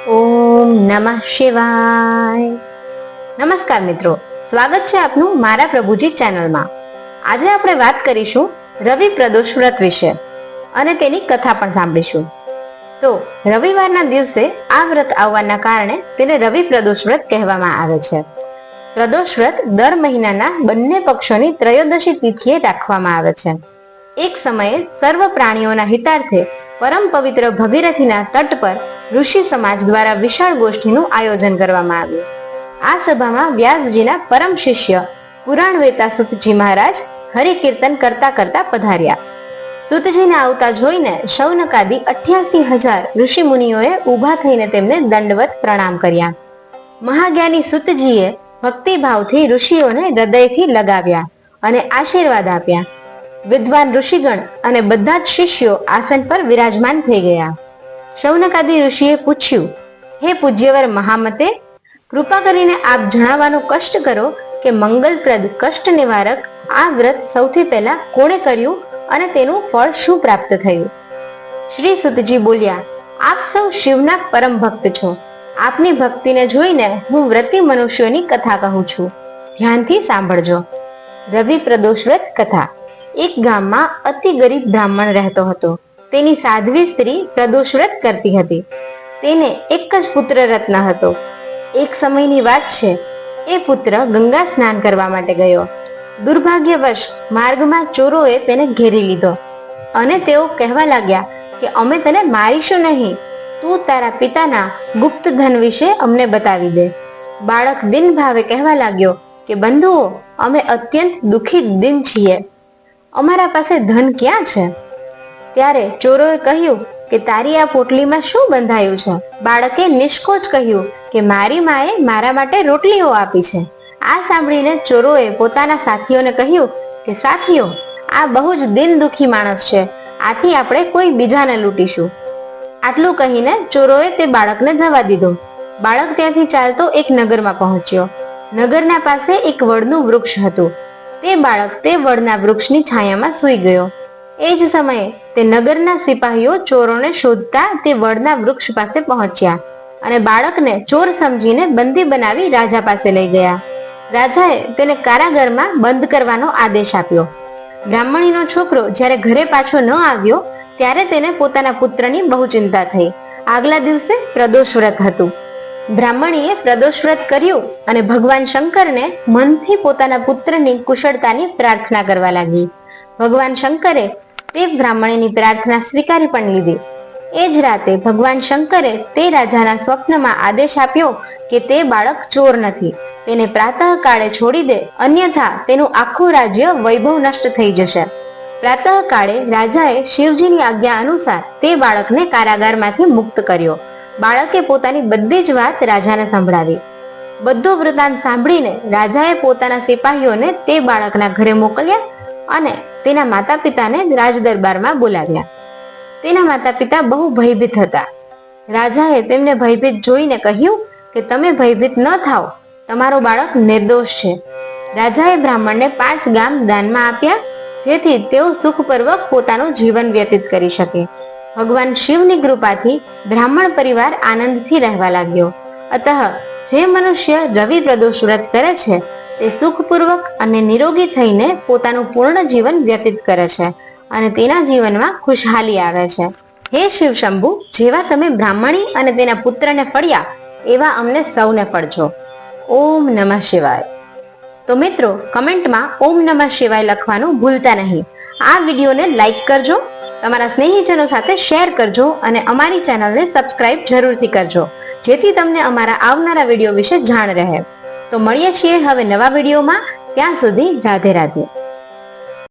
ઓમ નમઃ શિવાય. નમસ્કાર મિત્રો, સ્વાગત છે આપનું મારા પ્રભુજી ચેનલમાં. આજે આપણે વાત કરીશું રવિ પ્રદોષ વ્રત વિશે અને તેની કથા પણ સાંભળીશું. તો રવિવારના દિવસે આ વ્રત આવવાના કારણે તેને રવિ પ્રદોષ વ્રત કહેવામાં આવે છે. પ્રદોષ વ્રત દર મહિનાના બંને પક્ષોની ત્રયોદશી તિથિએ રાખવામાં આવે છે. એક સમયે સર્વ પ્રાણીઓના હિતાર્થે પરમ પવિત્ર ભગીરથીના તટ પર ઋષિ સમાજ દ્વારા વિશાળ ગોષ્ઠીનું આયોજન કરવામાં આવ્યું. આ સભામાં વ્યાસજીના પરમ શિષ્ય પુરાણ વેતા સુતજી મહારાજ હરિકીર્તન કરતા કરતા પધાર્યા. સુતજીને આવતા જોઈને શૌનકાદી 88,000 ઋષિ મુનિઓએ ઊભા થઈને તેમને દંડવત પ્રણામ કર્યા. મહાજ્ઞાની સુતજીએ ભક્તિભાવથી ઋષિઓને હૃદયથી લગાવ્યા અને આશીર્વાદ આપ્યા. વિદ્વાન ઋષિગણ અને બધા જ શિષ્યો આસન પર વિરાજમાન થઈ ગયા. શૌનકાદી ઋષિએ પૂછ્યું, હે પૂજ્યવર મહામતે, કૃપા કરીને આપ જણાવવાનું કષ્ટ કરો કે મંગલપ્રદ કષ્ટ નિવારક આ વ્રત સૌથી પહેલા કોણે કર્યું અને તેનું ફળ શું પ્રાપ્ત થયું? શ્રી સુતજી બોલ્યા, આપ સૌ શિવના પરમ ભક્ત છો. આપની ભક્તિને જોઈને હું વ્રતી મનુષ્યોની કથા કહું છું. ધ્યાનથી સાંભળજો. રવિ પ્રદોષ વ્રત કથા. એક ગામમાં અતિ ગરીબ બ્રાહ્મણ રહેતો હતો. તેની સાધ્વી સ્ત્રી પ્રદોષ વ્રત કરતી હતી. તેને એક જ પુત્ર રત્ન હતો. એક સમયની વાત છે, એ પુત્ર ગંગા સ્નાન કરવા માટે ગયો. દુર્ભાગ્યવશ માર્ગમાં ચોરોએ તેને ઘેરી લીધો અને તેઓ કહેવા લાગ્યા કે અમે તને મારીશું નહીં, તું તારા પિતાના ગુપ્ત ધન વિશે અમને બતાવી દે. બાળક દિન ભાવે કહેવા લાગ્યો કે બંધુઓ, અમે અત્યંત દુઃખી દિન છીએ, અમારા પાસે ધન ક્યાં છે? ત્યારે ચોરોએ કહ્યું કે તારી આ પોટલીમાં શું બંધાયું છે? બાળકે નિષ્કોચ કહ્યું કે મારી માએ મારા માટે રોટલીઓ આપી છે. આ સાંભળીને ચોરોએ પોતાના સાથીઓને કહ્યું કે સાથીઓ, આ બહુ જ દિન દુખી માણસ છે, આથી આપણે કોઈ બીજાને લૂંટીશું. આટલું કહીને ચોરોએ તે બાળકને જવા દીધો. બાળક ત્યાંથી ચાલતો એક નગરમાં પહોંચ્યો. નગરના પાસે એક વડનું વૃક્ષ હતું. તે બાળક તે વડના વૃક્ષની છાયામાં સૂઈ ગયો. એ જ સમયે તે નગરના સિપાહીઓ ચોરોને શોધતા તે વડના વૃક્ષ પાસે પહોંચ્યા અને બાળકને ચોર સમજીને બંદી બનાવી રાજા પાસે લઈ ગયા. રાજાએ તેને કારાગારમાં બંધ કરવાનો આદેશ આપ્યો. બ્રાહ્મણીનો છોકરો જ્યારે ઘરે પાછો ન આવ્યો ત્યારે તેને પોતાના પુત્રની બહુ ચિંતા થઈ. આગલા દિવસે પ્રદોષ વ્રત હતું. બ્રાહ્મણીએ પ્રદોષ વ્રત કર્યું અને ભગવાન શંકરને મનથી પોતાના પુત્રની કુશળતાની પ્રાર્થના કરવા લાગી. ભગવાન શંકરે તે બ્રાહ્મણીની પ્રાર્થના સ્વીકારી પણ લીધી. એ જ રાતે ભગવાન શંકરે તે રાજાના સ્વપ્નમાં આદેશ આપ્યો કે તે બાળક ચોર નથી, તેને પ્રાતઃકાળે છોડી દે, અન્યથા તેનું આખું રાજ્ય વૈભવ નષ્ટ થઈ જશે. પ્રાતઃકાળે રાજાએ શિવજીની આજ્ઞા અનુસાર તે બાળકને કારાગારમાંથી મુક્ત કર્યો. બાળકે પોતાની બધી જ વાત રાજાને સંભળાવી. બધો વૃતાંત સાંભળીને રાજાએ પોતાના સિપાહીઓને તે બાળકના ઘરે મોકલ્યા અને તેના માતા પિતાને રાજ દરબારમાં બોલાવ્યા. તેના માતા પિતા બહુ ભયભીત હતા. રાજાએ તેમને ભયભીત જોઈને કહ્યું કે તમે ભયભીત ન થાઓ, તમારો બાળક નિર્દોષ છે. રાજાએ બ્રાહ્મણને 5 ગામ દાનમાં આપ્યા, જેથી તેઓ સુખપૂર્વક પોતાનું જીવન વ્યતીત કરી શકે. ભગવાન શિવની કૃપાથી બ્રાહ્મણ પરિવાર આનંદથી રહેવા લાગ્યો. અતઃ જે મનુષ્ય રવિ પ્રદોષ વ્રત કરે છે તે સુખપૂર્વક અને નિરોગી થઈને પોતાનું પૂર્ણ જીવન વ્યતીત કરે છે અને તેના જીવનમાં ખુશહાલી આવે છે. હે શિવ શંભુ, જેવા તમે બ્રાહ્મણી અને તેના પુત્રને ફળ્યા એવા અમને સૌને ફળજો. ઓમ નમઃ શિવાય. તો મિત્રો, કમેન્ટમાં ઓમ નમઃ શિવાય લખવાનું ભૂલતા નહીં. આ વિડીયોને લાઈક કરજો, તમારા સ્નેહીજનો સાથે શેર કરજો અને અમારી ચેનલને સબસ્ક્રાઇબ જરૂરથી કરજો, જેથી તમને અમારા આવનારા વિડીયો વિશે જાણ રહે. તો મળીએ છીએ હવે નવા વિડીયોમાં. ત્યાં સુધી રાધે રાધે.